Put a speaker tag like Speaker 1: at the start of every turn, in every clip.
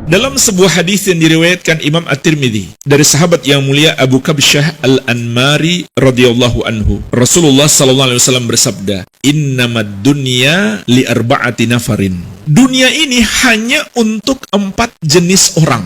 Speaker 1: Dalam sebuah hadis yang diriwayatkan Imam At-Tirmidzi dari sahabat yang mulia Abu Kabsyah Al-Anmari radhiyallahu anhu, Rasulullah sallallahu alaihi wasallam bersabda, "Innamad dunya li arba'ati nafarin." Dunia ini hanya untuk 4 jenis orang.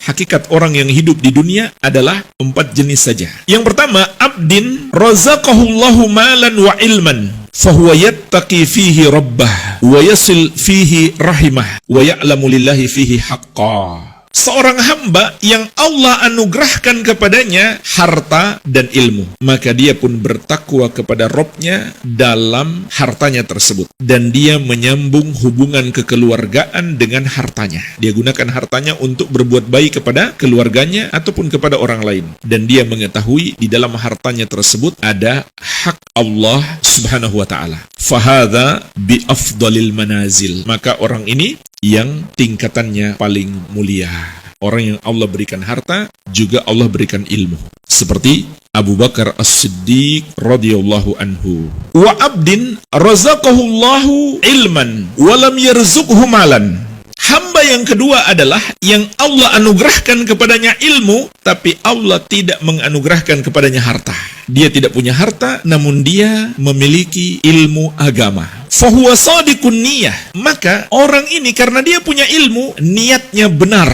Speaker 1: Hakikat orang yang hidup di dunia adalah 4 jenis saja. Yang pertama, abdin razaqahullahu malan wa ilman, fahuwa yattaqi fihi rabbah, wa yasil fihi rahimah, wa ya'lamu lillahi fihi haqqa. Seorang hamba yang Allah anugerahkan kepadanya harta dan ilmu, maka dia pun bertakwa kepada Rabb-nya dalam hartanya tersebut, dan dia menyambung hubungan kekeluargaan dengan hartanya. Dia gunakan hartanya untuk berbuat baik kepada keluarganya ataupun kepada orang lain, dan dia mengetahui di dalam hartanya tersebut ada hak Allah Subhanahu wa ta'ala. Fahadha bi afdalil manazil. Maka orang ini yang tingkatannya paling mulia. Orang yang Allah berikan harta, juga Allah berikan ilmu. Seperti Abu Bakar As-Siddiq radhiyallahu anhu. Wa abdin razaqahullahu ilman wa lam yarzuqhu malan. Hamba yang kedua adalah yang Allah anugerahkan kepadanya ilmu, tapi Allah tidak menganugerahkan kepadanya harta. Dia tidak punya harta, namun dia memiliki ilmu agama. Fahuwa sadiqun niyah. Maka orang ini karena dia punya ilmu, niatnya benar.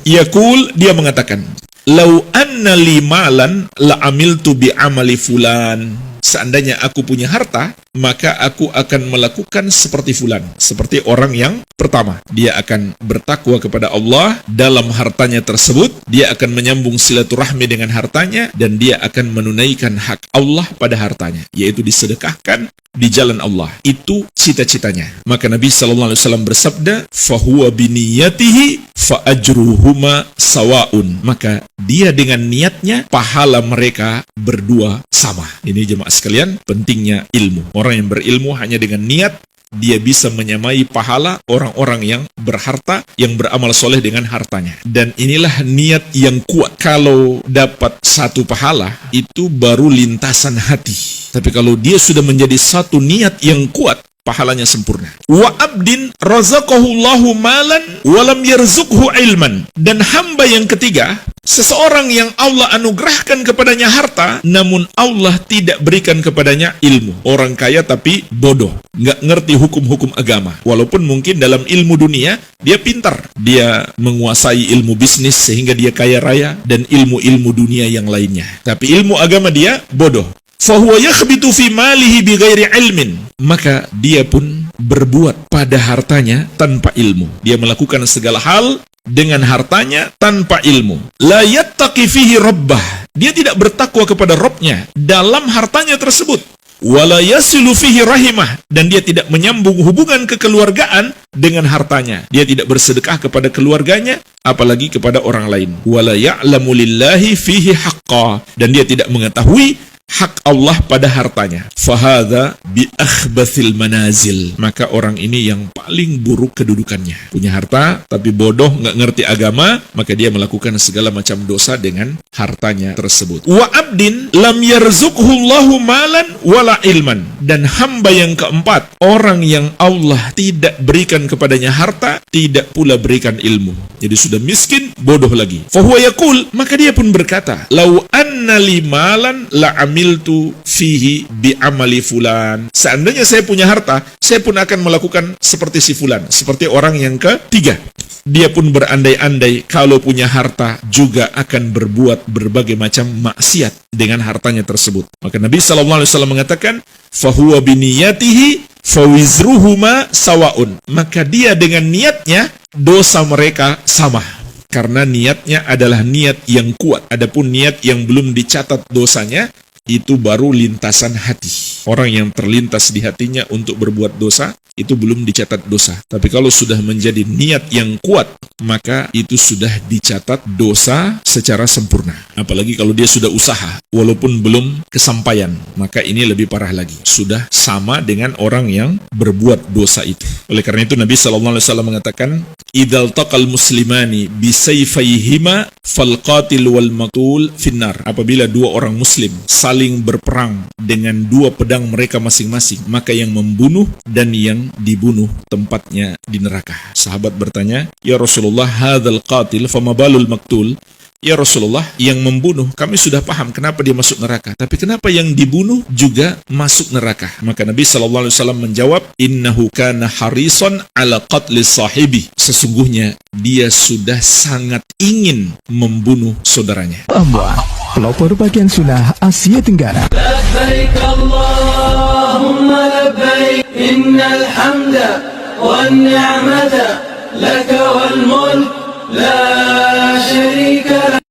Speaker 1: Yaqul, dia mengatakan, "Lau anna li malan la amiltu bi amali fulan." Seandainya aku punya harta, maka aku akan melakukan seperti fulan. Seperti orang yang pertama, dia akan bertakwa kepada Allah dalam hartanya tersebut, dia akan menyambung silaturahmi dengan hartanya, dan dia akan menunaikan hak Allah pada hartanya, yaitu disedekahkan di jalan Allah. Itu cita-citanya. Maka Nabi SAW bersabda, "Fahuwa biniyatihi fa ajruhuma sawaun." Maka dia dengan niatnya, pahala mereka berdua sama. Ini jemaah sekalian, pentingnya ilmu. Orang yang berilmu hanya dengan niat, dia bisa menyamai pahala orang-orang yang berharta, yang beramal soleh dengan hartanya. Dan inilah niat yang kuat. Kalau dapat satu pahala, itu baru lintasan hati. Tapi kalau dia sudah menjadi satu niat yang kuat, pahalanya sempurna. Wa abdin razaqahullahu malan wa lam yarzuqhu ilman. Dan hamba yang ketiga, seseorang yang Allah anugerahkan kepadanya harta, namun Allah tidak berikan kepadanya ilmu. Orang kaya tapi bodoh, nggak ngerti hukum-hukum agama. Walaupun mungkin dalam ilmu dunia, dia pintar. Dia menguasai ilmu bisnis sehingga dia kaya raya, dan ilmu-ilmu dunia yang lainnya. Tapi ilmu agama dia bodoh. Fahuwa yakhbitu fi malihi bighairi ilmin. Maka dia pun berbuat pada hartanya tanpa ilmu. Dia melakukan segala hal dengan hartanya tanpa ilmu. La yattaqi fihi rabbah. Dia tidak bertakwa kepada Rabb-nya dalam hartanya tersebut. Wala yasilu fihi rahimah. Dan dia tidak menyambung hubungan kekeluargaan dengan hartanya. Dia tidak bersedekah kepada keluarganya, apalagi kepada orang lain. Wala ya'lamu lillahi fihi haqqa. Dan dia tidak mengetahui hak Allah pada hartanya. Fahadha bi akhbathil manazil. Maka orang ini yang paling buruk kedudukannya. Punya harta tapi bodoh, nggak ngerti agama, maka dia melakukan segala macam dosa dengan hartanya tersebut. Wa abdin lam yarzuqhu Allahu malan wala ilman. Dan hamba yang keempat, orang yang Allah tidak berikan kepadanya harta, tidak pula berikan ilmu. Jadi sudah miskin, bodoh lagi. Fahuwa yaqul, maka dia pun berkata, "Lau anna li malan la amiltu fihi bi amali fulan." Seandainya saya punya harta, saya pun akan melakukan seperti si fulan. Seperti orang yang ketiga, dia pun berandai-andai kalau punya harta juga akan berbuat berbagai macam maksiat dengan hartanya tersebut. Maka Nabi SAW mengatakan, "Fahuwa biniyatihi fawizruhuma sawaun." Maka dia dengan niatnya, dosa mereka sama. Karena niatnya adalah niat yang kuat. Adapun niat yang belum dicatat dosanya, itu baru lintasan hati. Orang yang terlintas di hatinya untuk berbuat dosa, itu belum dicatat dosa. Tapi kalau sudah menjadi niat yang kuat, maka itu sudah dicatat dosa secara sempurna. Apalagi kalau dia sudah usaha, walaupun belum kesampaian, maka ini lebih parah lagi. Sudah sama dengan orang yang berbuat dosa itu. Oleh karena itu Nabi SAW mengatakan, idzal taqal muslimani bisayfayhima fal qatil wal maqtul finnar. Apabila dua orang muslim saling berperang dengan dua pedang mereka masing-masing, maka yang membunuh dan yang dibunuh tempatnya di neraka. Sahabat bertanya, ya Rasulullah, hadzal qatil fama balul maqtul? Ya Rasulullah, yang membunuh kami sudah paham kenapa dia masuk neraka, tapi kenapa yang dibunuh juga masuk neraka? Maka Nabi SAW menjawab, innahu kana harisan ala qatli sahibi. Sesungguhnya dia sudah sangat ingin membunuh saudaranya.
Speaker 2: Amwal, pelopor bagian sunnah Asia Tenggara.
Speaker 3: Labbaik Allahumma labbaik, innal hamda wan ni'mata laka wal mulk la syarika